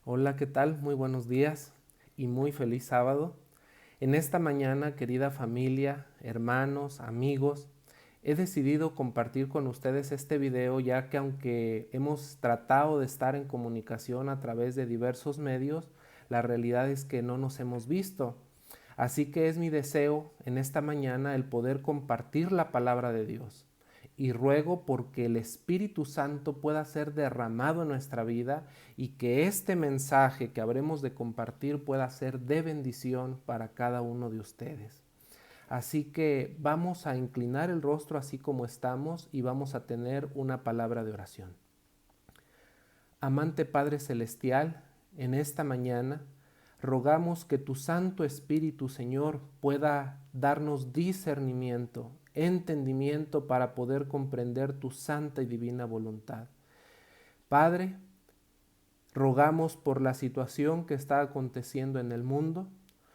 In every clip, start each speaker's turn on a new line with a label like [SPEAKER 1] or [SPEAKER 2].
[SPEAKER 1] Hola, ¿qué tal? Muy buenos días y muy feliz sábado. En esta mañana, querida familia, hermanos, amigos, he decidido compartir con ustedes este video ya que aunque hemos tratado de estar en comunicación a través de diversos medios, la realidad es que no nos hemos visto. Así que es mi deseo en esta mañana el poder compartir la palabra de Dios. Y ruego porque el Espíritu Santo pueda ser derramado en nuestra vida y que este mensaje que habremos de compartir pueda ser de bendición para cada uno de ustedes. Así que vamos a inclinar el rostro así como estamos y vamos a tener una palabra de oración. Amante Padre Celestial, en esta mañana rogamos que tu Santo Espíritu, Señor, pueda darnos discernimiento, entendimiento para poder comprender tu santa y divina voluntad. Padre, rogamos por la situación que está aconteciendo en el mundo.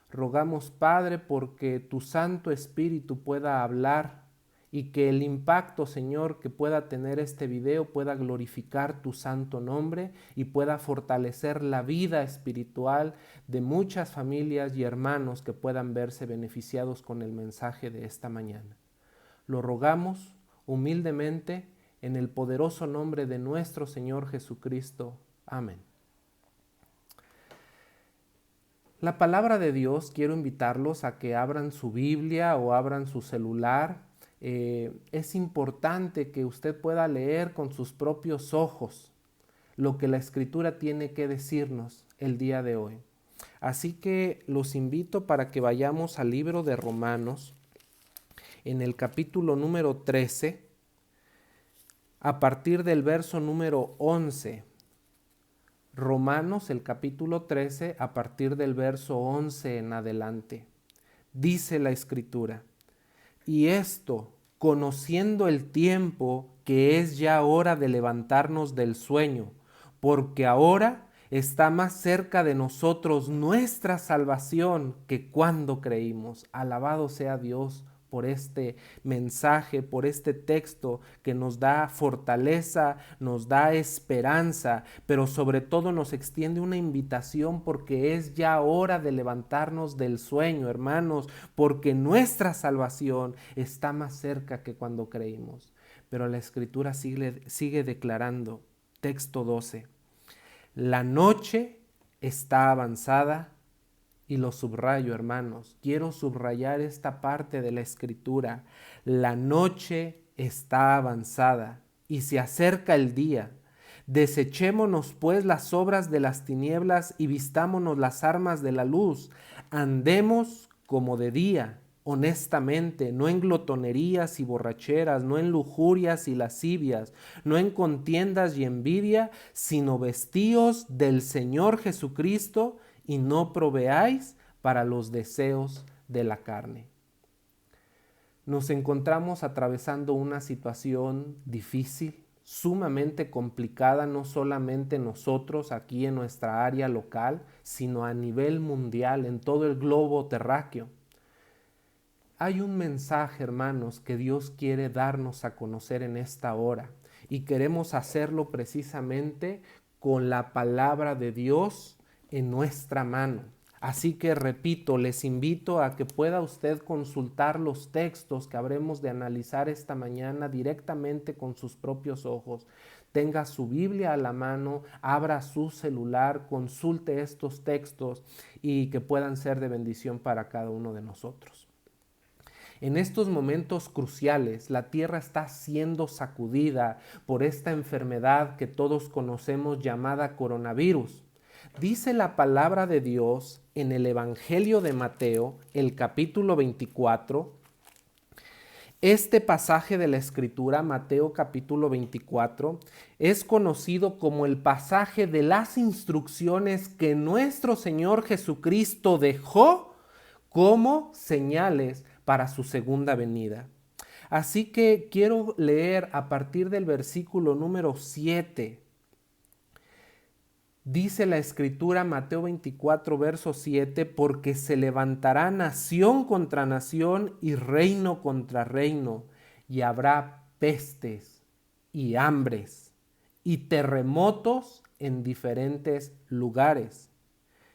[SPEAKER 1] Rogamos, Padre, porque tu Santo Espíritu pueda hablar y que el impacto, Señor, que pueda tener este video pueda glorificar tu santo nombre y pueda fortalecer la vida espiritual de muchas familias y hermanos que puedan verse beneficiados con el mensaje de esta mañana. Lo rogamos humildemente en el poderoso nombre de nuestro Señor Jesucristo. Amén. La palabra de Dios, quiero invitarlos a que abran su Biblia o abran su celular. Es importante que usted pueda leer con sus propios ojos lo que la Escritura tiene que decirnos el día de hoy. Así que los invito para que vayamos al libro de Romanos, en el capítulo número 13, a partir del verso número 11. Romanos, el capítulo 13, a partir del verso 11 en adelante. Dice la Escritura: y esto, conociendo el tiempo, que es ya hora de levantarnos del sueño, porque ahora está más cerca de nosotros nuestra salvación que cuando creímos. Alabado sea Dios por este mensaje, por este texto que nos da fortaleza, nos da esperanza, pero sobre todo nos extiende una invitación porque es ya hora de levantarnos del sueño, hermanos, porque nuestra salvación está más cerca que cuando creímos. Pero la Escritura sigue declarando, texto 12, la noche está avanzada. Y lo subrayo, hermanos, quiero subrayar esta parte de la Escritura. La noche está avanzada y se acerca el día. Desechémonos pues las obras de las tinieblas y vistámonos las armas de la luz. Andemos como de día, honestamente, no en glotonerías y borracheras, no en lujurias y lascivias, no en contiendas y envidia, sino vestíos del Señor Jesucristo y no proveáis para los deseos de la carne. Nos encontramos atravesando una situación difícil, sumamente complicada, no solamente nosotros aquí en nuestra área local, sino a nivel mundial, en todo el globo terráqueo. Hay un mensaje, hermanos, que Dios quiere darnos a conocer en esta hora y queremos hacerlo precisamente con la palabra de Dios en nuestra mano. Así que repito, les invito a que pueda usted consultar los textos que habremos de analizar esta mañana directamente con sus propios ojos. Tenga su Biblia a la mano, abra su celular, consulte estos textos y que puedan ser de bendición para cada uno de nosotros. En estos momentos cruciales, la tierra está siendo sacudida por esta enfermedad que todos conocemos llamada coronavirus. Dice la palabra de Dios en el Evangelio de Mateo, el capítulo 24. Este pasaje de la Escritura, Mateo capítulo 24, es conocido como el pasaje de las instrucciones que nuestro Señor Jesucristo dejó como señales para su segunda venida. Así que quiero leer a partir del versículo número 7. Dice la Escritura, Mateo 24, verso 7, porque se levantará nación contra nación y reino contra reino, y habrá pestes y hambres y terremotos en diferentes lugares.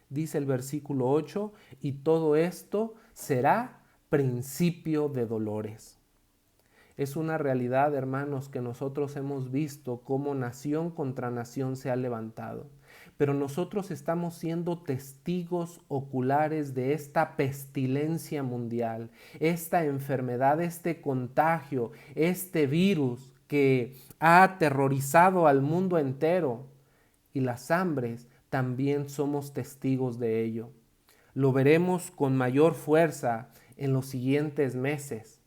[SPEAKER 1] Dice el versículo 8, y todo esto será principio de dolores. Es una realidad, hermanos, que nosotros hemos visto cómo nación contra nación se ha levantado. Pero nosotros estamos siendo testigos oculares de esta pestilencia mundial, esta enfermedad, este contagio, este virus que ha aterrorizado al mundo entero. Y las hambres también somos testigos de ello. Lo veremos con mayor fuerza en los siguientes meses.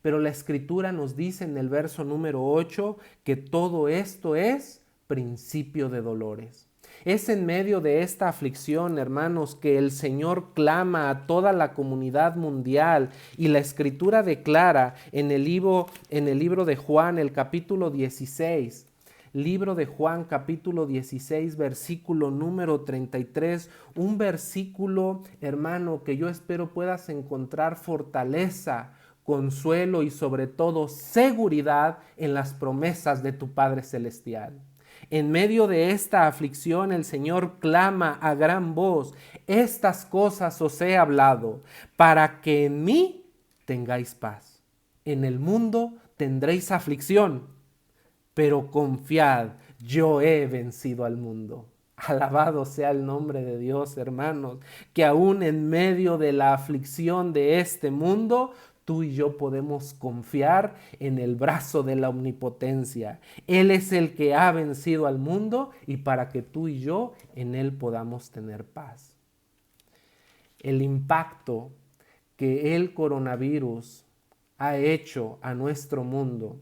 [SPEAKER 1] Pero la Escritura nos dice en el verso número 8 que todo esto es principio de dolores. Es en medio de esta aflicción, hermanos, que el Señor clama a toda la comunidad mundial, y la Escritura declara en el libro de Juan, el capítulo 16, libro de Juan, capítulo 16, versículo número 33, un versículo, hermano, que yo espero puedas encontrar fortaleza, consuelo y sobre todo seguridad en las promesas de tu Padre Celestial. En medio de esta aflicción el Señor clama a gran voz: estas cosas os he hablado, para que en mí tengáis paz. En el mundo tendréis aflicción, pero confiad, yo he vencido al mundo. Alabado sea el nombre de Dios, hermanos, que aún en medio de la aflicción de este mundo, tú y yo podemos confiar en el brazo de la omnipotencia. Él es el que ha vencido al mundo, y para que tú y yo en Él podamos tener paz. El impacto que el coronavirus ha hecho a nuestro mundo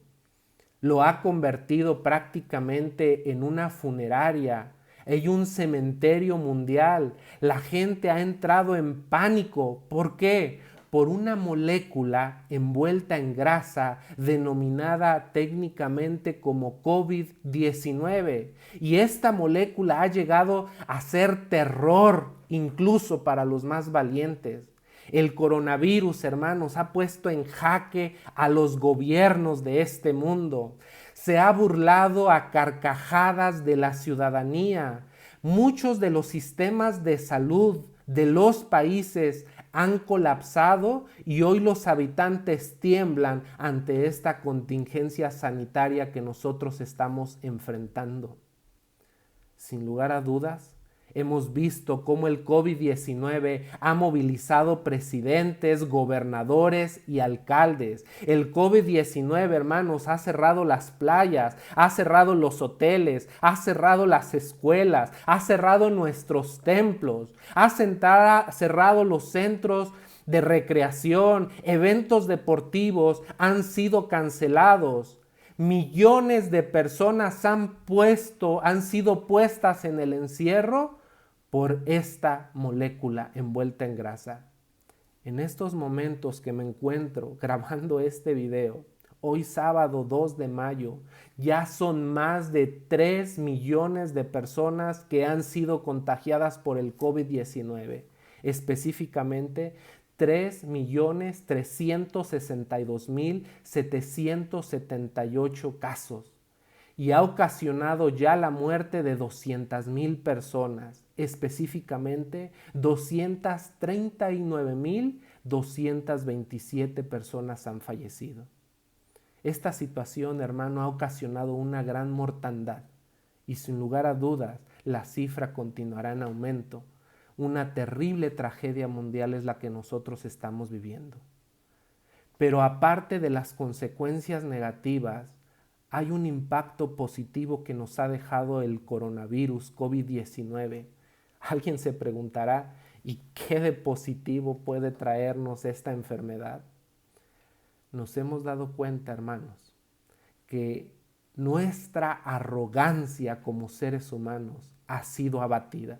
[SPEAKER 1] lo ha convertido prácticamente en una funeraria. Hay un cementerio mundial. La gente ha entrado en pánico. ¿Por qué? Por una molécula envuelta en grasa denominada técnicamente como COVID-19. Y esta molécula ha llegado a ser terror incluso para los más valientes. El coronavirus, hermanos, ha puesto en jaque a los gobiernos de este mundo. Se ha burlado a carcajadas de la ciudadanía. Muchos de los sistemas de salud de los países han colapsado y hoy los habitantes tiemblan ante esta contingencia sanitaria que nosotros estamos enfrentando. Sin lugar a dudas, hemos visto cómo el COVID-19 ha movilizado presidentes, gobernadores y alcaldes. El COVID-19, hermanos, ha cerrado las playas, ha cerrado los hoteles, ha cerrado las escuelas, ha cerrado nuestros templos, ha cerrado los centros de recreación, eventos deportivos han sido cancelados. Millones de personas han sido puestas en el encierro por esta molécula envuelta en grasa. En estos momentos que me encuentro grabando este video, hoy sábado 2 de mayo, ya son más de 3 millones de personas que han sido contagiadas por el COVID-19. Específicamente, 3.362.778 casos, y ha ocasionado ya la muerte de 200,000 personas, específicamente 239,227 personas han fallecido. Esta situación, hermano, ha ocasionado una gran mortandad y sin lugar a dudas la cifra continuará en aumento. Una terrible tragedia mundial es la que nosotros estamos viviendo. Pero aparte de las consecuencias negativas, hay un impacto positivo que nos ha dejado el coronavirus COVID-19. Alguien se preguntará, ¿y qué de positivo puede traernos esta enfermedad? Nos hemos dado cuenta, hermanos, que nuestra arrogancia como seres humanos ha sido abatida.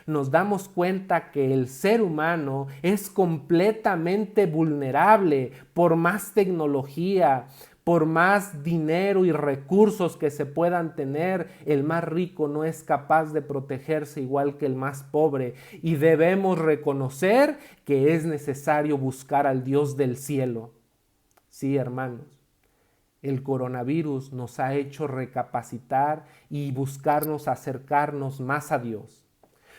[SPEAKER 1] Nos damos cuenta que el ser humano es completamente vulnerable por más tecnología, por más dinero y recursos que se puedan tener. El más rico no es capaz de protegerse igual que el más pobre, y debemos reconocer que es necesario buscar al Dios del cielo. Sí, hermanos, El coronavirus nos ha hecho recapacitar y buscarnos acercarnos más a Dios.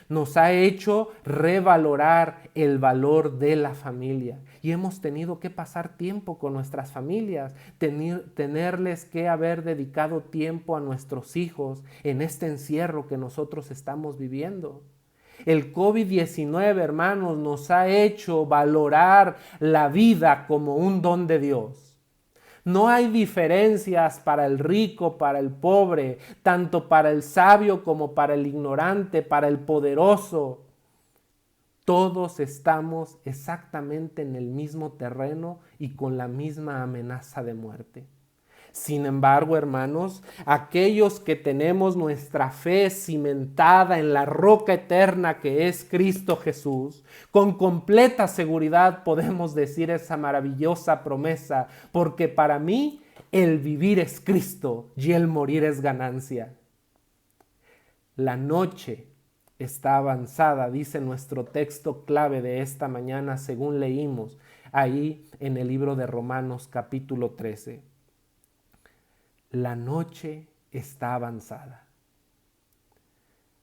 [SPEAKER 1] Nos ha hecho revalorar el valor de la familia y hemos tenido que pasar tiempo con nuestras familias, tenerles que haber dedicado tiempo a nuestros hijos en este encierro que nosotros estamos viviendo. El COVID-19, hermanos, nos ha hecho valorar la vida como un don de Dios. No hay diferencias para el rico, para el pobre, tanto para el sabio como para el ignorante, para el poderoso. Todos estamos exactamente en el mismo terreno y con la misma amenaza de muerte. Sin embargo, hermanos, aquellos que tenemos nuestra fe cimentada en la roca eterna que es Cristo Jesús, con completa seguridad podemos decir esa maravillosa promesa, porque para mí el vivir es Cristo y el morir es ganancia. La noche está avanzada, dice nuestro texto clave de esta mañana, según leímos ahí en el libro de Romanos capítulo 13. La noche está avanzada.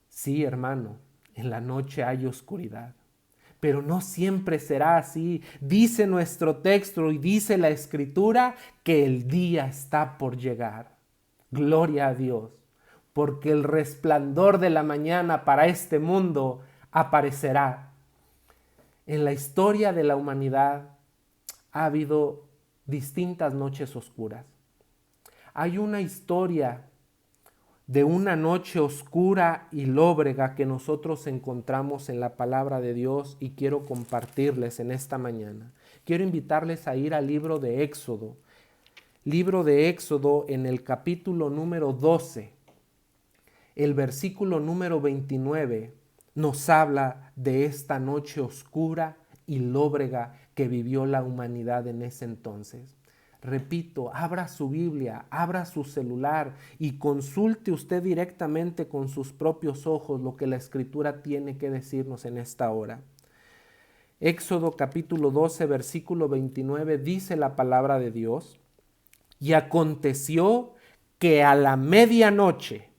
[SPEAKER 1] Sí, hermano, en la noche hay oscuridad, pero no siempre será así. Dice nuestro texto y dice la Escritura que el día está por llegar. Gloria a Dios, porque el resplandor de la mañana para este mundo aparecerá. En la historia de la humanidad ha habido distintas noches oscuras. Hay una historia de una noche oscura y lóbrega que nosotros encontramos en la palabra de Dios y quiero compartirles en esta mañana. Quiero invitarles a ir al libro de Éxodo. Libro de Éxodo en el capítulo número 12. El versículo número 29 nos habla de esta noche oscura y lóbrega que vivió la humanidad en ese entonces. Repito, abra su Biblia, abra su celular y consulte usted directamente con sus propios ojos lo que la Escritura tiene que decirnos en esta hora. Éxodo capítulo 12, versículo 29 dice la palabra de Dios: y aconteció que a la medianoche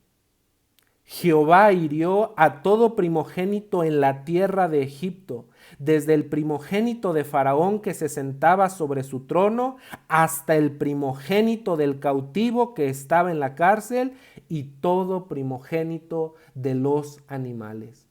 [SPEAKER 1] Jehová hirió a todo primogénito en la tierra de Egipto, desde el primogénito de Faraón que se sentaba sobre su trono, hasta el primogénito del cautivo que estaba en la cárcel, y todo primogénito de los animales.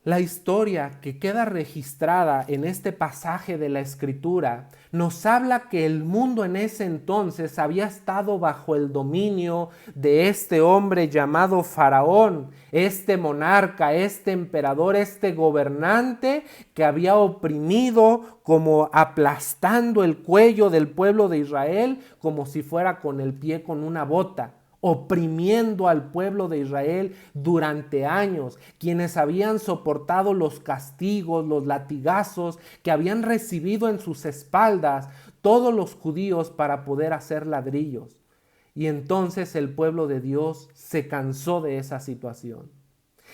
[SPEAKER 1] La historia que queda registrada en este pasaje de la Escritura nos habla que el mundo en ese entonces había estado bajo el dominio de este hombre llamado Faraón, este monarca, este emperador, este gobernante que había oprimido, como aplastando el cuello del pueblo de Israel como si fuera con el pie con una bota, oprimiendo al pueblo de Israel durante años, quienes habían soportado los castigos, los latigazos que habían recibido en sus espaldas todos los judíos para poder hacer ladrillos. Y entonces el pueblo de Dios se cansó de esa situación.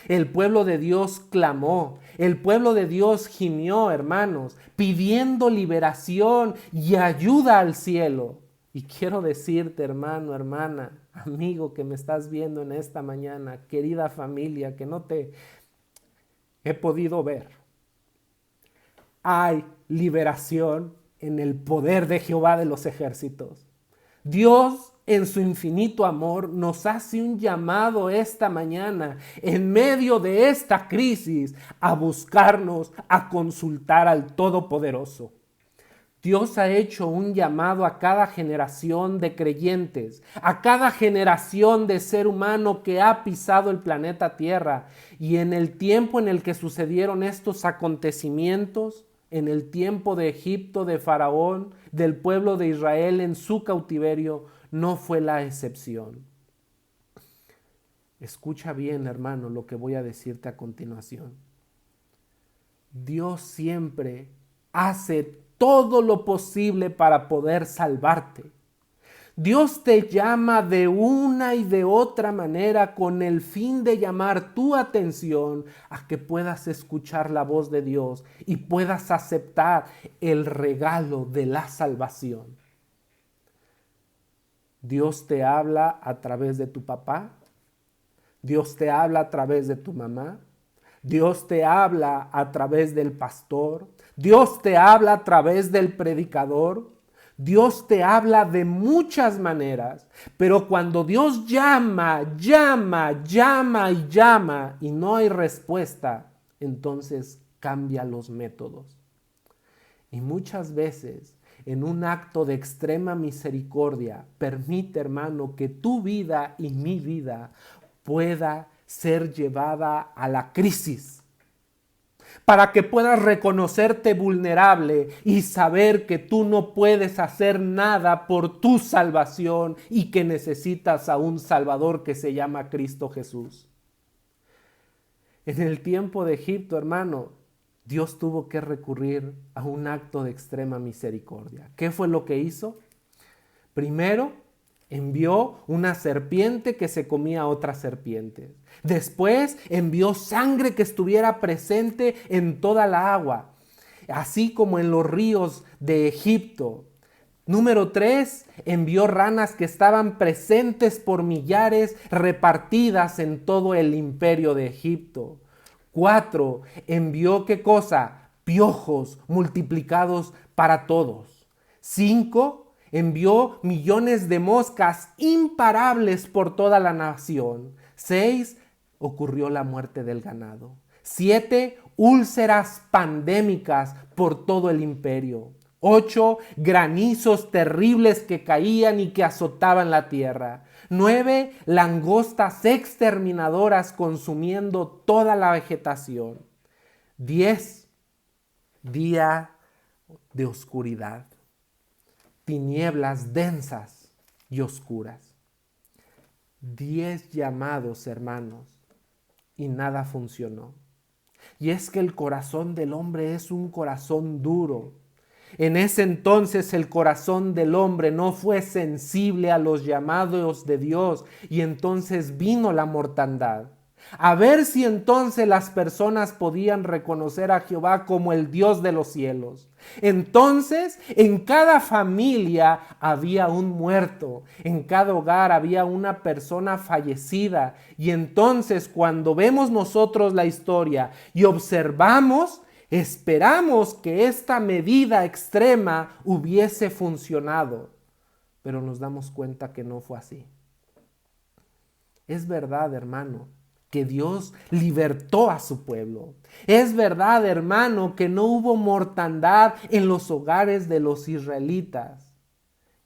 [SPEAKER 1] El pueblo de Dios clamó, el pueblo de Dios gimió, hermanos, pidiendo liberación y ayuda al cielo. Y quiero decirte, hermano, hermana, amigo que me estás viendo en esta mañana, querida familia, que no te he podido ver. Hay liberación en el poder de Jehová de los ejércitos. Dios, en su infinito amor, nos hace un llamado esta mañana, en medio de esta crisis, a buscarnos, a consultar al Todopoderoso. Dios ha hecho un llamado a cada generación de creyentes, a cada generación de ser humano que ha pisado el planeta Tierra. Y en el tiempo en el que sucedieron estos acontecimientos, en el tiempo de Egipto, de Faraón, del pueblo de Israel en su cautiverio, no fue la excepción. Escucha bien, hermano, lo que voy a decirte a continuación. Dios siempre hace todo lo posible para poder salvarte. Dios te llama de una y de otra manera con el fin de llamar tu atención a que puedas escuchar la voz de Dios y puedas aceptar el regalo de la salvación. Dios te habla a través de tu papá. Dios te habla a través de tu mamá. Dios te habla a través del pastor. Dios te habla a través del predicador. Dios te habla de muchas maneras, pero cuando Dios llama, llama, llama y llama y no hay respuesta, entonces cambia los métodos. Y muchas veces, en un acto de extrema misericordia, permite, hermano, que tu vida y mi vida pueda ser llevada a la crisis, para que puedas reconocerte vulnerable y saber que tú no puedes hacer nada por tu salvación y que necesitas a un Salvador que se llama Cristo Jesús. En el tiempo de Egipto, hermano, Dios tuvo que recurrir a un acto de extrema misericordia. ¿Qué fue lo que hizo? Primero, envió una serpiente que se comía a otras serpientes. Después envió sangre que estuviera presente en toda la agua, así como en los ríos de Egipto. Número 3, envió ranas que estaban presentes por millares repartidas en todo el imperio de Egipto. 4, envió ¿qué cosa? Piojos multiplicados para todos. 5, envió millones de moscas imparables por toda la nación. 6, ocurrió la muerte del ganado. 7, úlceras pandémicas por todo el imperio. 8, granizos terribles que caían y que azotaban la tierra. 9, langostas exterminadoras consumiendo toda la vegetación. 10, día de oscuridad, tinieblas densas y oscuras. 10 llamados, hermanos, y nada funcionó. Y es que el corazón del hombre es un corazón duro. En ese entonces el corazón del hombre no fue sensible a los llamados de Dios y entonces vino la mortandad. A ver si entonces las personas podían reconocer a Jehová como el Dios de los cielos. Entonces, en cada familia había un muerto, en cada hogar había una persona fallecida. Y entonces, cuando vemos nosotros la historia y observamos, esperamos que esta medida extrema hubiese funcionado, pero nos damos cuenta que no fue así. Es verdad, hermano, que Dios libertó a su pueblo. Es verdad, hermano, que no hubo mortandad en los hogares de los israelitas.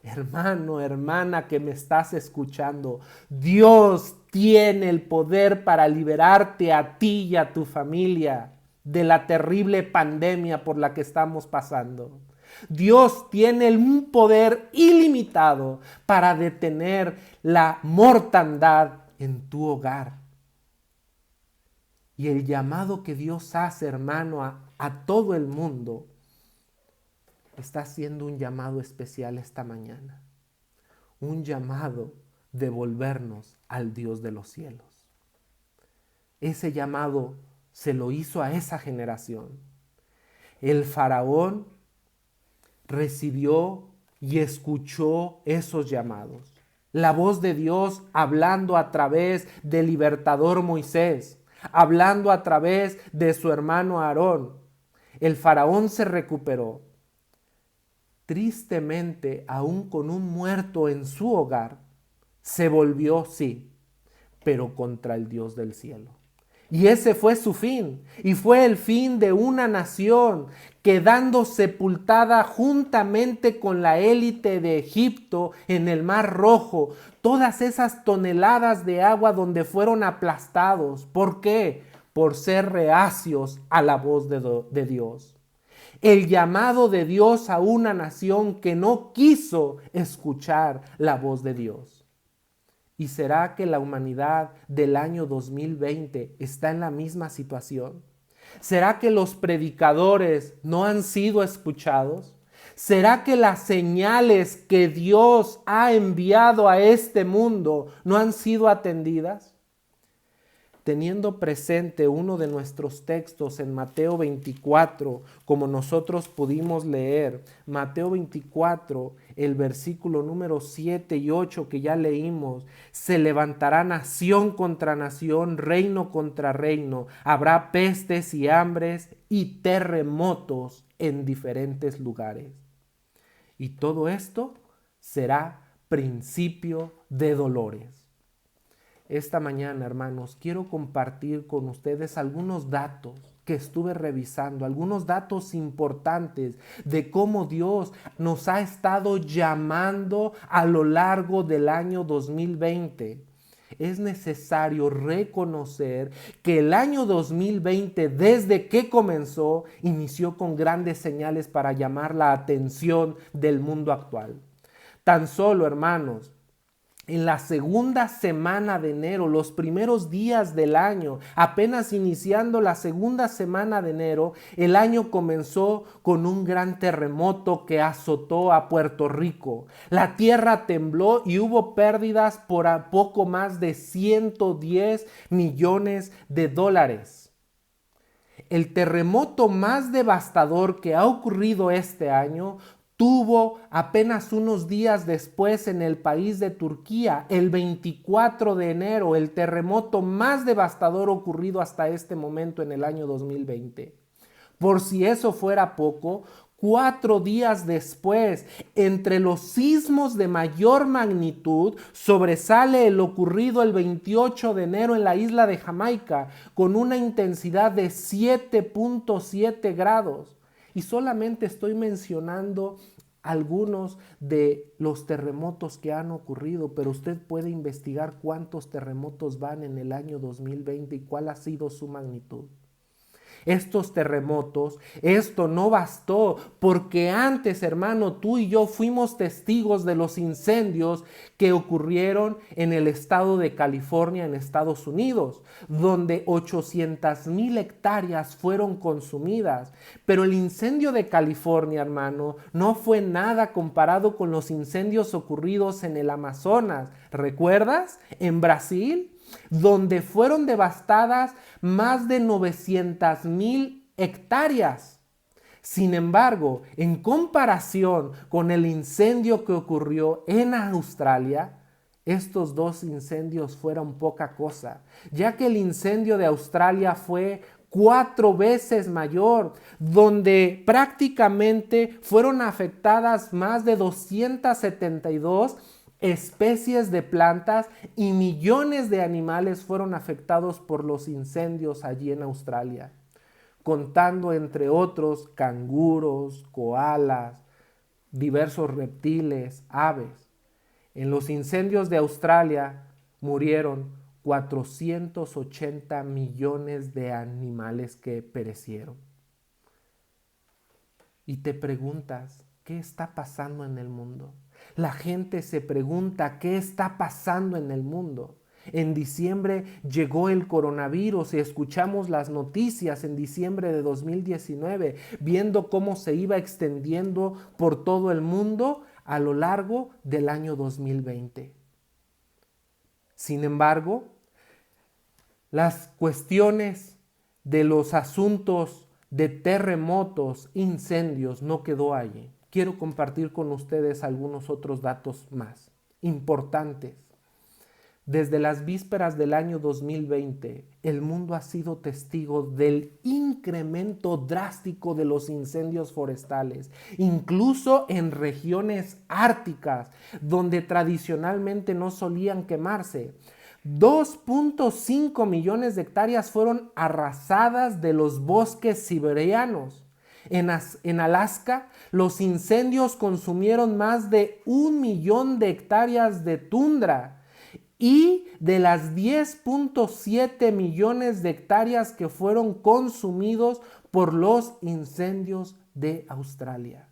[SPEAKER 1] Hermano, hermana que me estás escuchando, Dios tiene el poder para liberarte a ti y a tu familia de la terrible pandemia por la que estamos pasando. Dios tiene un poder ilimitado para detener la mortandad en tu hogar. Y el llamado que Dios hace, hermano, a todo el mundo, está haciendo un llamado especial esta mañana. Un llamado de volvernos al Dios de los cielos. Ese llamado se lo hizo a esa generación. El faraón recibió y escuchó esos llamados. La voz de Dios hablando a través del libertador Moisés, hablando a través de su hermano Aarón. El faraón se recuperó. Tristemente, aún con un muerto en su hogar, se volvió, sí, pero contra el Dios del cielo. Y ese fue su fin, y fue el fin de una nación quedando sepultada juntamente con la élite de Egipto en el Mar Rojo, todas esas toneladas de agua donde fueron aplastados. ¿Por qué? Por ser reacios a la voz de Dios. El llamado de Dios a una nación que no quiso escuchar la voz de Dios. ¿Y será que la humanidad del año 2020 está en la misma situación? ¿Será que los predicadores no han sido escuchados? ¿Será que las señales que Dios ha enviado a este mundo no han sido atendidas? Teniendo presente uno de nuestros textos en Mateo 24, como nosotros pudimos leer, Mateo 24, el versículo número 7 y 8 que ya leímos. Se levantará nación contra nación, reino contra reino. Habrá pestes y hambres y terremotos en diferentes lugares. Y todo esto será principio de dolores. Esta mañana, hermanos, quiero compartir con ustedes algunos datos que estuve revisando, algunos datos importantes de cómo Dios nos ha estado llamando a lo largo del año 2020. Es necesario reconocer que el año 2020, desde que comenzó, inició con grandes señales para llamar la atención del mundo actual. Tan solo, hermanos, en la segunda semana de enero, los primeros días del año, apenas iniciando la segunda semana de enero, el año comenzó con un gran terremoto que azotó a Puerto Rico. La tierra tembló y hubo pérdidas por poco más de 110 millones de dólares. El terremoto más devastador que ha ocurrido este año tuvo apenas unos días después en el país de Turquía, el 24 de enero, el terremoto más devastador ocurrido hasta este momento en el año 2020. Por si eso fuera poco, 4 días después, entre los sismos de mayor magnitud, sobresale el ocurrido el 28 de enero en la isla de Jamaica, con una intensidad de 7.7 grados. Y solamente estoy mencionando algunos de los terremotos que han ocurrido, pero usted puede investigar cuántos terremotos van en el año 2020 y cuál ha sido su magnitud. Estos terremotos, esto no bastó, porque antes, hermano, tú y yo fuimos testigos de los incendios que ocurrieron en el estado de California, en Estados Unidos, donde 800,000 hectáreas fueron consumidas. Pero el incendio de California, hermano, no fue nada comparado con los incendios ocurridos en el Amazonas. ¿Recuerdas? En Brasil, donde fueron devastadas más de 900,000 hectáreas. Sin embargo, en comparación con el incendio que ocurrió en Australia, estos dos incendios fueron poca cosa, ya que el incendio de Australia fue 4 veces mayor, donde prácticamente fueron afectadas más de 272 especies de plantas y millones de animales fueron afectados por los incendios allí en Australia, contando entre otros canguros, koalas, diversos reptiles, aves. En los incendios de Australia murieron 480 millones de animales que perecieron. Y te preguntas, ¿qué está pasando en el mundo? La gente se pregunta, ¿qué está pasando en el mundo? En diciembre llegó el coronavirus y escuchamos las noticias en diciembre de 2019, viendo cómo se iba extendiendo por todo el mundo a lo largo del año 2020. Sin embargo, las cuestiones de los asuntos de terremotos, incendios, no quedó allí. Quiero compartir con ustedes algunos otros datos más importantes. Desde las vísperas del año 2020, el mundo ha sido testigo del incremento drástico de los incendios forestales, incluso en regiones árticas, donde tradicionalmente no solían quemarse. 2.5 millones de hectáreas fueron arrasadas de los bosques siberianos. En Alaska, los incendios consumieron más de 1 millón de hectáreas de tundra. Y de las 10.7 millones de hectáreas que fueron consumidos por los incendios de Australia.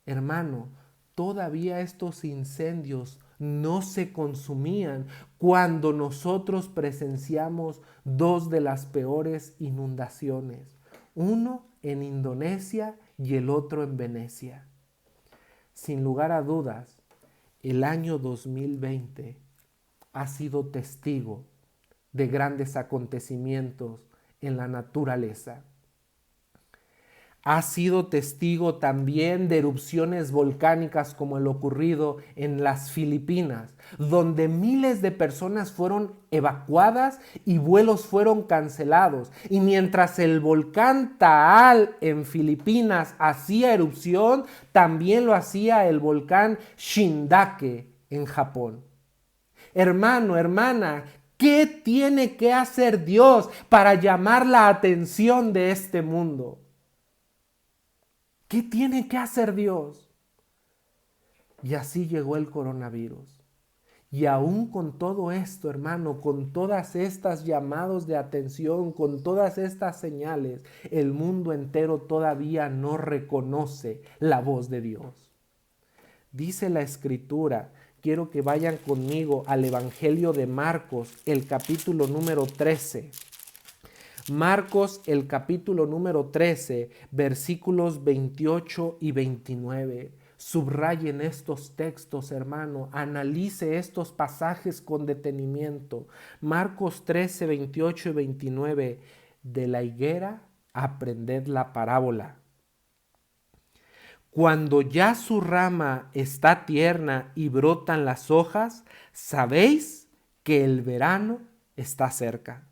[SPEAKER 1] Hermano, todavía estos incendios no se consumían cuando nosotros presenciamos 2 de las peores inundaciones. Uno en Indonesia y el otro en Venecia. Sin lugar a dudas, el año 2020 ha sido testigo de grandes acontecimientos en la naturaleza. Ha sido testigo también de erupciones volcánicas como el ocurrido en las Filipinas, donde miles de personas fueron evacuadas y vuelos fueron cancelados. Y mientras el volcán Taal en Filipinas hacía erupción, también lo hacía el volcán Shindake en Japón. Hermano, hermana, ¿qué tiene que hacer Dios para llamar la atención de este mundo? ¿Qué tiene que hacer Dios? Y así llegó el coronavirus. Y aún con todo esto, hermano, con todas estas llamados de atención, con todas estas señales, el mundo entero todavía no reconoce la voz de Dios. Dice la Escritura, quiero que vayan conmigo al Evangelio de Marcos, el capítulo número 13. Marcos, el capítulo número 13, versículos 28 y 29. Subrayen estos textos, hermano. Analice estos pasajes con detenimiento. Marcos 13, 28 y 29. De la higuera, aprended la parábola. Cuando ya su rama está tierna y brotan las hojas, sabéis que el verano está cerca.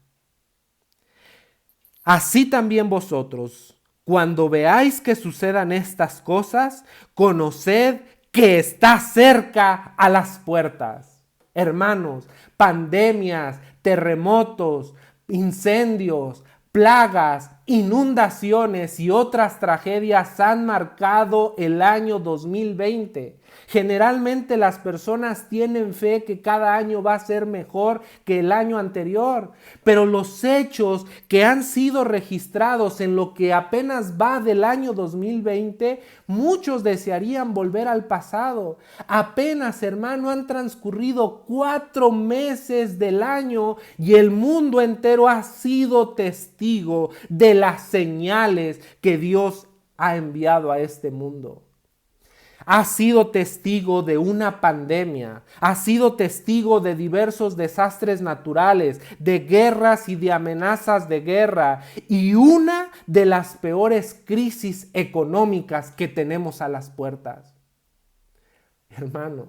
[SPEAKER 1] Así también vosotros, cuando veáis que sucedan estas cosas, conoced que está cerca a las puertas. Hermanos, pandemias, terremotos, incendios, plagas, inundaciones y otras tragedias han marcado el año 2020. Generalmente las personas tienen fe que cada año va a ser mejor que el año anterior, pero los hechos que han sido registrados en lo que apenas va del año 2020, muchos desearían volver al pasado. Apenas, hermano, han transcurrido 4 meses del año y el mundo entero ha sido testigo de las señales que Dios ha enviado a este mundo. Ha sido testigo de una pandemia, ha sido testigo de diversos desastres naturales, de guerras y de amenazas de guerra y una de las peores crisis económicas que tenemos a las puertas. Hermano,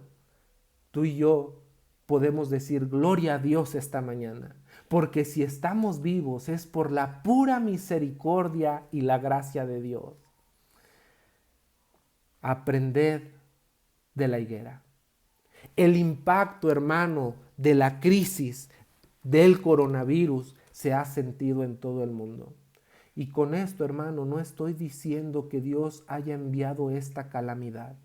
[SPEAKER 1] tú y yo podemos decir gloria a Dios esta mañana, porque si estamos vivos es por la pura misericordia y la gracia de Dios. Aprended de la higuera. El impacto, hermano, de la crisis del coronavirus se ha sentido en todo el mundo. Y con esto, hermano, no estoy diciendo que Dios haya enviado esta calamidad.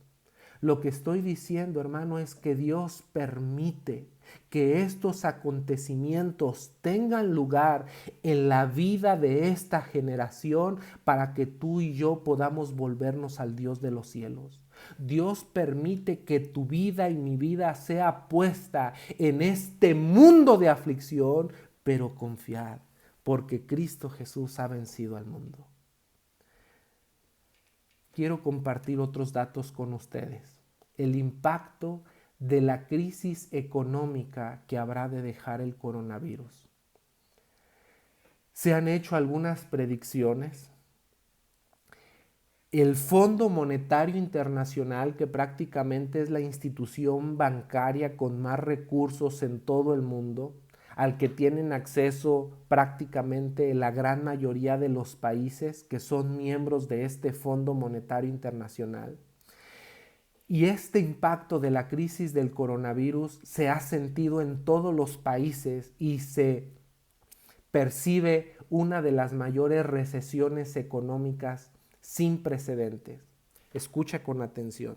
[SPEAKER 1] Lo que estoy diciendo, hermano, es que Dios permite que estos acontecimientos tengan lugar en la vida de esta generación para que tú y yo podamos volvernos al Dios de los cielos. Dios permite que tu vida y mi vida sea puesta en este mundo de aflicción, pero confiad, porque Cristo Jesús ha vencido al mundo. Quiero compartir otros datos con ustedes. El impacto de la crisis económica que habrá de dejar el coronavirus. Se han hecho algunas predicciones. El Fondo Monetario Internacional, que prácticamente es la institución bancaria con más recursos en todo el mundo, al que tienen acceso prácticamente la gran mayoría de los países que son miembros de este Fondo Monetario Internacional. Y este impacto de la crisis del coronavirus se ha sentido en todos los países y se percibe una de las mayores recesiones económicas sin precedentes. Escucha con atención.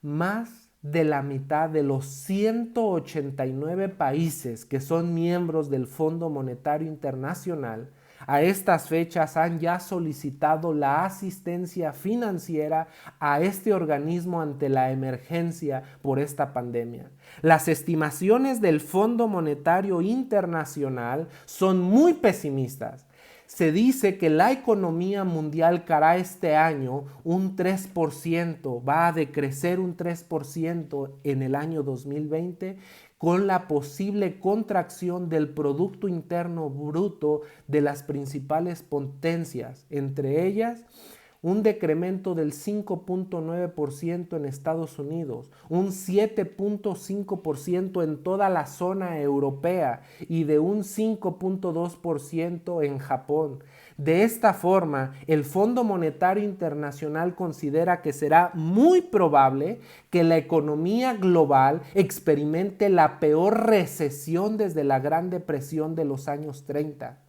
[SPEAKER 1] Más de la mitad de los 189 países que son miembros del Fondo Monetario Internacional a estas fechas han ya solicitado la asistencia financiera a este organismo ante la emergencia por esta pandemia. Las estimaciones del Fondo Monetario Internacional son muy pesimistas. Se dice que la economía mundial caerá este año un 3%, va a decrecer un 3% en el año 2020, con la posible contracción del Producto Interno Bruto de las principales potencias, entre ellas un decremento del 5.9% en Estados Unidos, un 7.5% en toda la zona europea y de un 5.2% en Japón. De esta forma, el Fondo Monetario Internacional considera que será muy probable que la economía global experimente la peor recesión desde la Gran Depresión de los años 30.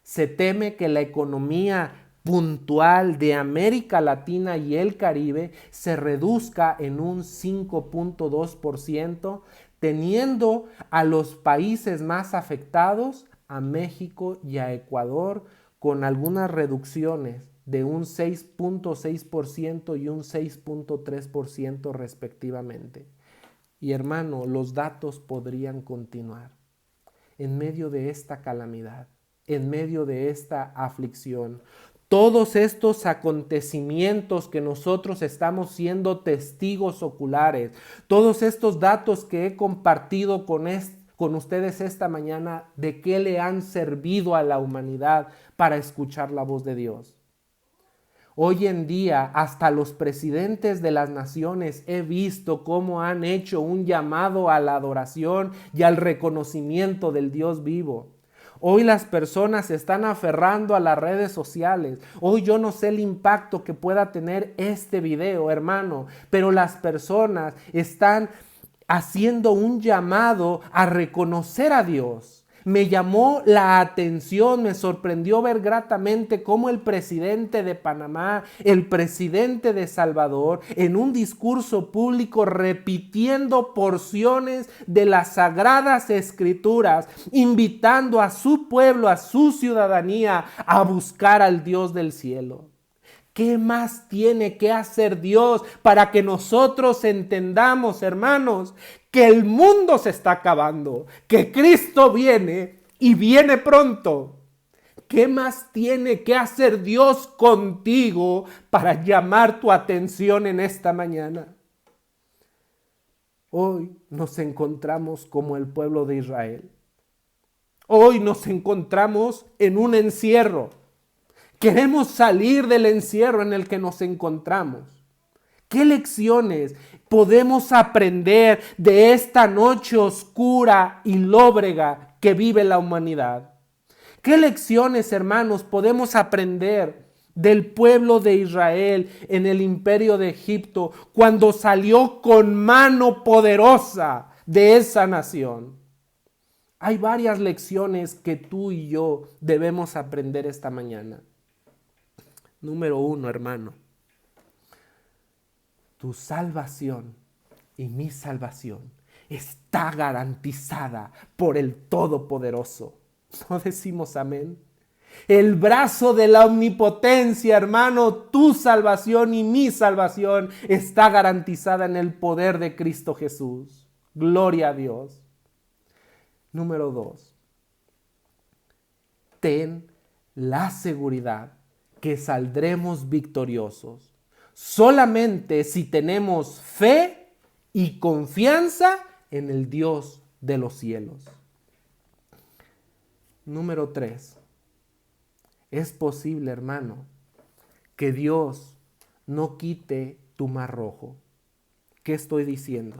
[SPEAKER 1] Se teme que la economía puntual de América Latina y el Caribe se reduzca en un 5.2%, teniendo a los países más afectados, a México y a Ecuador, con algunas reducciones de un 6.6% y un 6.3% respectivamente. Y hermano, los datos podrían continuar. En medio de esta calamidad, en medio de esta aflicción, todos estos acontecimientos que nosotros estamos siendo testigos oculares, todos estos datos que he compartido con ustedes esta mañana, ¿de qué le han servido a la humanidad para escuchar la voz de Dios? Hoy en día, hasta los presidentes de las naciones he visto cómo han hecho un llamado a la adoración y al reconocimiento del Dios vivo. Hoy las personas se están aferrando a las redes sociales. Hoy yo no sé el impacto que pueda tener este video, hermano, pero las personas están haciendo un llamado a reconocer a Dios. Me llamó la atención, me sorprendió ver gratamente cómo el presidente de Panamá, el presidente de Salvador, en un discurso público repitiendo porciones de las sagradas escrituras, invitando a su pueblo, a su ciudadanía a buscar al Dios del cielo. ¿Qué más tiene que hacer Dios para que nosotros entendamos, hermanos, que el mundo se está acabando, que Cristo viene y viene pronto? ¿Qué más tiene que hacer Dios contigo para llamar tu atención en esta mañana? Hoy nos encontramos como el pueblo de Israel. Hoy nos encontramos en un encierro. Queremos salir del encierro en el que nos encontramos. ¿Qué lecciones podemos aprender de esta noche oscura y lóbrega que vive la humanidad? ¿Qué lecciones, hermanos, podemos aprender del pueblo de Israel en el imperio de Egipto cuando salió con mano poderosa de esa nación? Hay varias lecciones que tú y yo debemos aprender esta mañana. Número 1, hermano. Tu salvación y mi salvación está garantizada por el Todopoderoso. ¿No decimos amén? El brazo de la omnipotencia, hermano, tu salvación y mi salvación está garantizada en el poder de Cristo Jesús. Gloria a Dios. Número 2. Ten la seguridad que saldremos victoriosos solamente si tenemos fe y confianza en el Dios de los cielos. Número 3. Es posible, hermano, que Dios no quite tu mar rojo. ¿Qué estoy diciendo?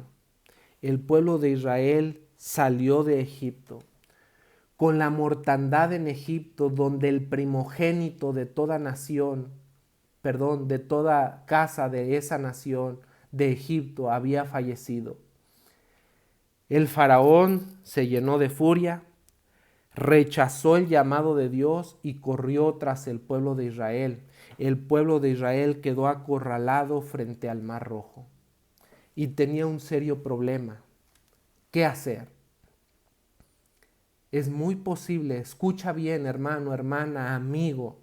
[SPEAKER 1] El pueblo de Israel salió de Egipto con la mortandad en Egipto, donde el primogénito de toda de toda casa de esa nación de Egipto había fallecido. El faraón se llenó de furia, rechazó el llamado de Dios y corrió tras el pueblo de Israel. El pueblo de Israel quedó acorralado frente al Mar Rojo y tenía un serio problema. ¿Qué hacer? Es muy posible, escucha bien, hermano, hermana, amigo,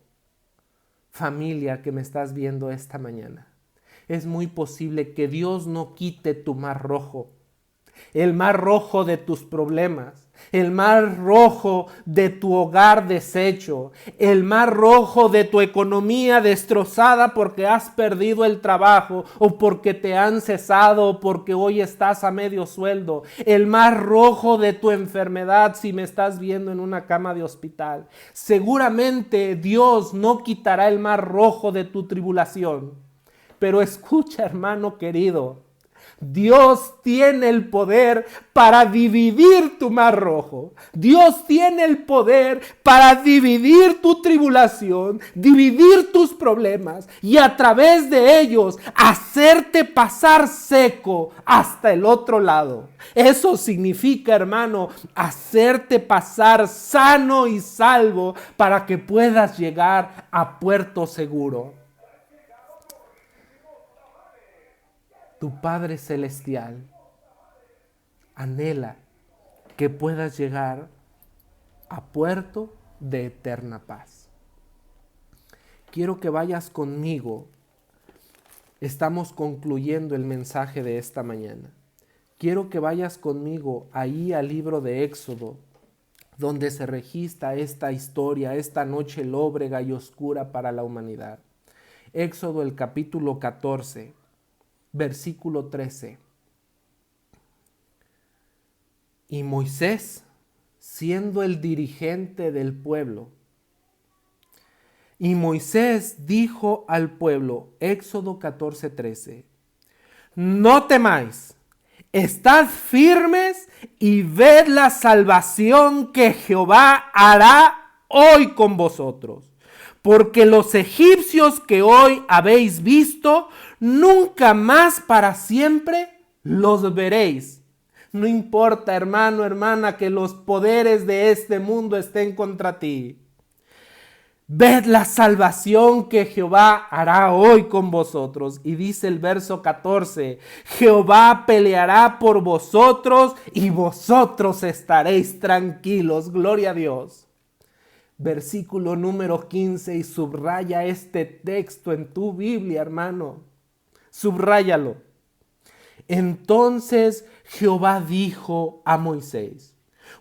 [SPEAKER 1] familia que me estás viendo esta mañana. Es muy posible que Dios no quite tu mar rojo. el mar rojo de tus problemas, el mar rojo de tu hogar deshecho, el mar rojo de tu economía destrozada porque has perdido el trabajo o porque te han cesado o porque hoy estás a medio sueldo, el mar rojo de tu enfermedad si me estás viendo en una cama de hospital. Seguramente Dios no quitará el mar rojo de tu tribulación, pero escucha, hermano querido, Dios tiene el poder para dividir tu mar rojo. Dios tiene el poder para dividir tu tribulación, dividir tus problemas y a través de ellos hacerte pasar seco hasta el otro lado. Eso significa, hermano, hacerte pasar sano y salvo para que puedas llegar a puerto seguro. Tu Padre Celestial anhela que puedas llegar a puerto de eterna paz. Quiero que vayas conmigo. Estamos concluyendo el mensaje de esta mañana. Quiero que vayas conmigo ahí al libro de Éxodo, donde se registra esta historia, esta noche lóbrega y oscura para la humanidad. Éxodo, el capítulo 14. Versículo 13. Y Moisés, siendo el dirigente del pueblo, y Moisés dijo al pueblo, Éxodo 14:13, no temáis, estad firmes y ved la salvación que Jehová hará hoy con vosotros. Porque los egipcios que hoy habéis visto, nunca más para siempre los veréis. No importa, hermano, hermana, que los poderes de este mundo estén contra ti. Ved la salvación que Jehová hará hoy con vosotros. Y dice el verso 14, Jehová peleará por vosotros y vosotros estaréis tranquilos. Gloria a Dios. Versículo número 15, y subraya este texto en tu Biblia, hermano. Subráyalo. Entonces Jehová dijo a Moisés,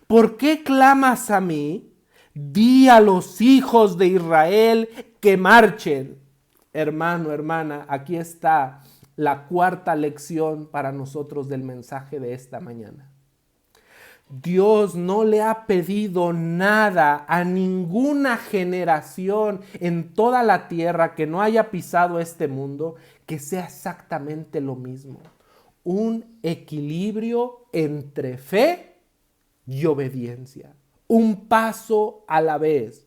[SPEAKER 1] ¿por qué clamas a mí? Di a los hijos de Israel que marchen. Hermano, hermana, aquí está la cuarta lección para nosotros del mensaje de esta mañana. Dios no le ha pedido nada a ninguna generación en toda la tierra que no haya pisado este mundo que sea exactamente lo mismo. Un equilibrio entre fe y obediencia. Un paso a la vez.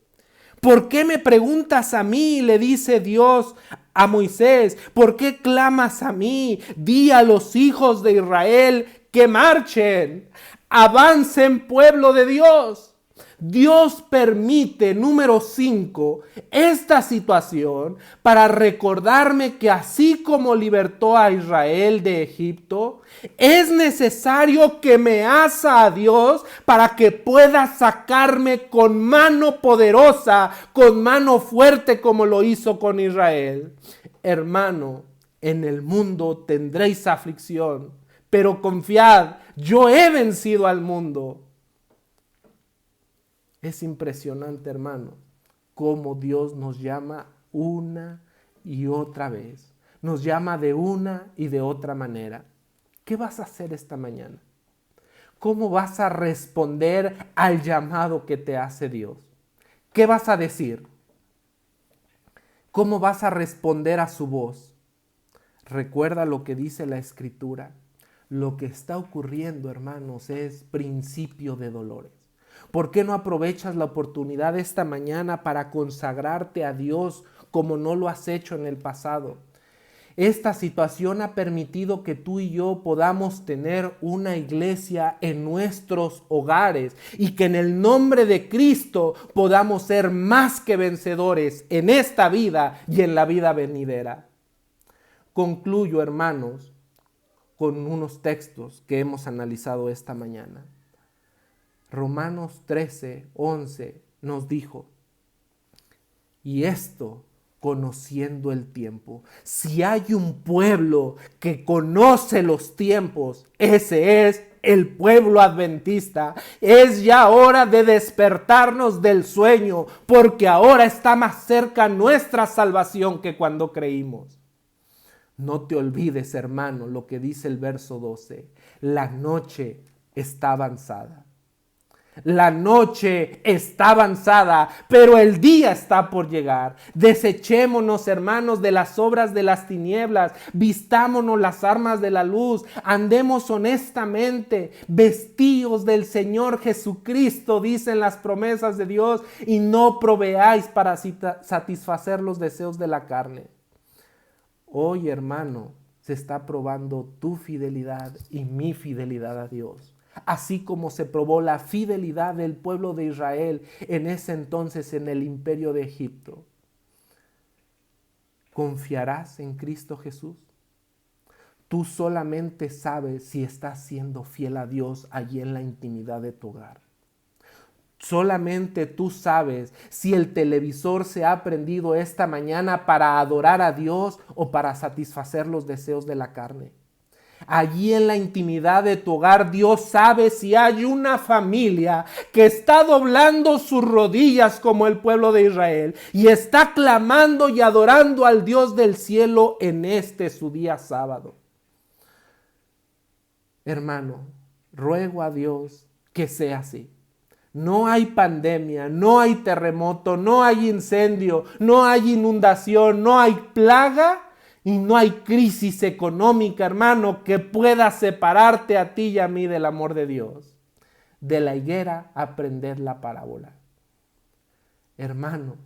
[SPEAKER 1] ¿Por qué me preguntas a mí? Le dice Dios a Moisés. ¿Por qué clamas a mí? Di a los hijos de Israel que marchen. Avancen, pueblo de Dios. Dios permite, número 5, esta situación para recordarme que así como libertó a Israel de Egipto, es necesario que me asa a Dios para que pueda sacarme con mano poderosa, con mano fuerte como lo hizo con Israel. Hermano, en el mundo tendréis aflicción, pero confiad, yo he vencido al mundo. Es impresionante, hermano, cómo Dios nos llama una y otra vez. Nos llama de una y de otra manera. ¿Qué vas a hacer esta mañana? ¿Cómo vas a responder al llamado que te hace Dios? ¿Qué vas a decir? ¿Cómo vas a responder a su voz? Recuerda lo que dice la Escritura. Lo que está ocurriendo, hermanos, es principio de dolores. ¿Por qué no aprovechas la oportunidad esta mañana para consagrarte a Dios como no lo has hecho en el pasado? Esta situación ha permitido que tú y yo podamos tener una iglesia en nuestros hogares y que en el nombre de Cristo podamos ser más que vencedores en esta vida y en la vida venidera. Concluyo, hermanos, con unos textos que hemos analizado esta mañana. Romanos 13:11 nos dijo, y esto conociendo el tiempo. Si hay un pueblo que conoce los tiempos, ese es el pueblo adventista, es ya hora de despertarnos del sueño, porque ahora está más cerca nuestra salvación que cuando creímos. No te olvides, hermano, lo que dice el verso 12. La noche está avanzada. La noche está avanzada, pero el día está por llegar. Desechémonos, hermanos, de las obras de las tinieblas. Vistámonos las armas de la luz. Andemos honestamente, vestidos del Señor Jesucristo, dicen las promesas de Dios, y no proveáis para satisfacer los deseos de la carne. Hoy, hermano, se está probando tu fidelidad y mi fidelidad a Dios. Así como se probó la fidelidad del pueblo de Israel en ese entonces en el imperio de Egipto. ¿Confiarás en Cristo Jesús? Tú solamente sabes si estás siendo fiel a Dios allí en la intimidad de tu hogar. Solamente tú sabes si el televisor se ha prendido esta mañana para adorar a Dios o para satisfacer los deseos de la carne. Allí en la intimidad de tu hogar, Dios sabe si hay una familia que está doblando sus rodillas como el pueblo de Israel y está clamando y adorando al Dios del cielo en este su día sábado. Hermano, ruego a Dios que sea así. No hay pandemia, no hay terremoto, no hay incendio, no hay inundación, no hay plaga y no hay crisis económica, hermano, que pueda separarte a ti y a mí del amor de Dios. De la higuera aprended la parábola. Hermano,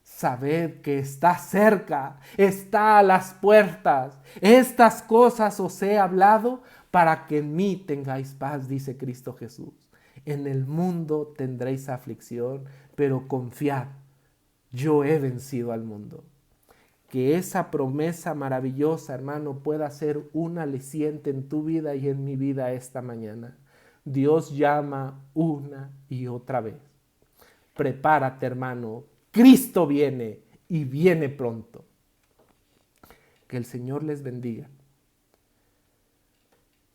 [SPEAKER 1] sabed que está cerca, está a las puertas. Estas cosas os he hablado para que en mí tengáis paz, dice Cristo Jesús. En el mundo tendréis aflicción, pero confiad, yo he vencido al mundo. Que esa promesa maravillosa, hermano, pueda ser un aliciente en tu vida y en mi vida esta mañana. Dios llama una y otra vez. Prepárate, hermano, Cristo viene y viene pronto. Que el Señor les bendiga.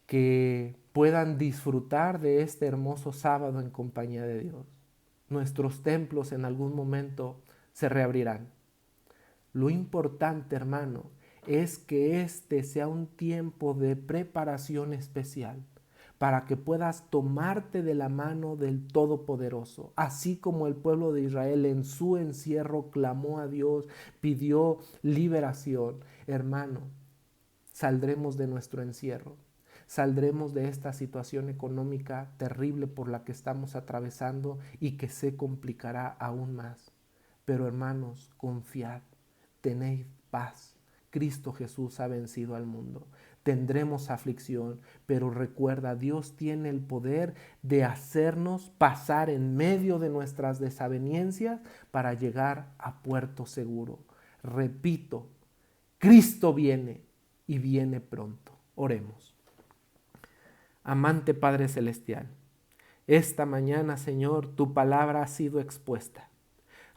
[SPEAKER 1] Que puedan disfrutar de este hermoso sábado en compañía de Dios. Nuestros templos en algún momento se reabrirán. Lo importante, hermano, es que este sea un tiempo de preparación especial para que puedas tomarte de la mano del Todopoderoso, así como el pueblo de Israel en su encierro clamó a Dios, pidió liberación. Hermano, saldremos de nuestro encierro. Saldremos de esta situación económica terrible por la que estamos atravesando y que se complicará aún más. Pero hermanos, confiad, tened paz. Cristo Jesús ha vencido al mundo. Tendremos aflicción, pero recuerda, Dios tiene el poder de hacernos pasar en medio de nuestras desavenencias para llegar a puerto seguro. Repito, Cristo viene y viene pronto. Oremos. Amante Padre Celestial, esta mañana, Señor, tu palabra ha sido expuesta.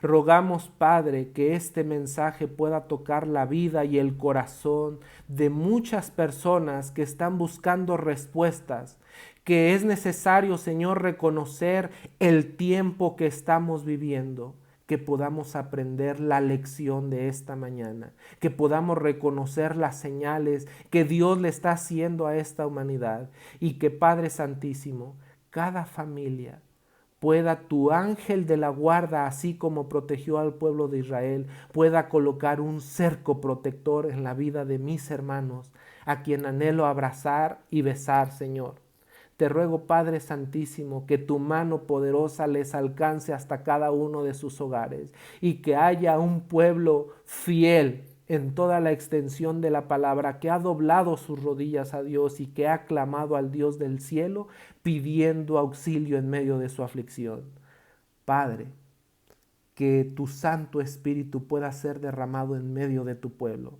[SPEAKER 1] Rogamos, Padre, que este mensaje pueda tocar la vida y el corazón de muchas personas que están buscando respuestas, que es necesario, Señor, reconocer el tiempo que estamos viviendo, que podamos aprender la lección de esta mañana, que podamos reconocer las señales que Dios le está haciendo a esta humanidad y que, Padre Santísimo, cada familia pueda tu ángel de la guarda, así como protegió al pueblo de Israel, pueda colocar un cerco protector en la vida de mis hermanos, a quien anhelo abrazar y besar, Señor. Te ruego, Padre Santísimo, que tu mano poderosa les alcance hasta cada uno de sus hogares y que haya un pueblo fiel en toda la extensión de la palabra, que ha doblado sus rodillas a Dios y que ha clamado al Dios del cielo pidiendo auxilio en medio de su aflicción. Padre, que tu Santo Espíritu pueda ser derramado en medio de tu pueblo.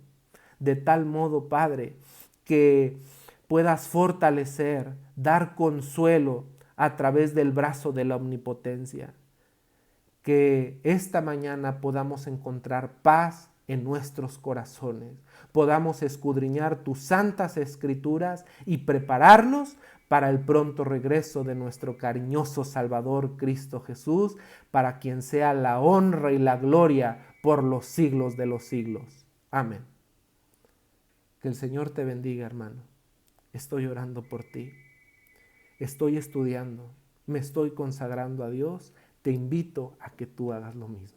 [SPEAKER 1] De tal modo, Padre, que puedas fortalecer, dar consuelo a través del brazo de la omnipotencia. Que esta mañana podamos encontrar paz en nuestros corazones, podamos escudriñar tus santas escrituras y prepararnos para el pronto regreso de nuestro cariñoso Salvador Cristo Jesús, para quien sea la honra y la gloria por los siglos de los siglos. Amén. Que el Señor te bendiga, hermano. Estoy orando por ti. Estoy estudiando. Me estoy consagrando a Dios. Te invito a que tú hagas lo mismo.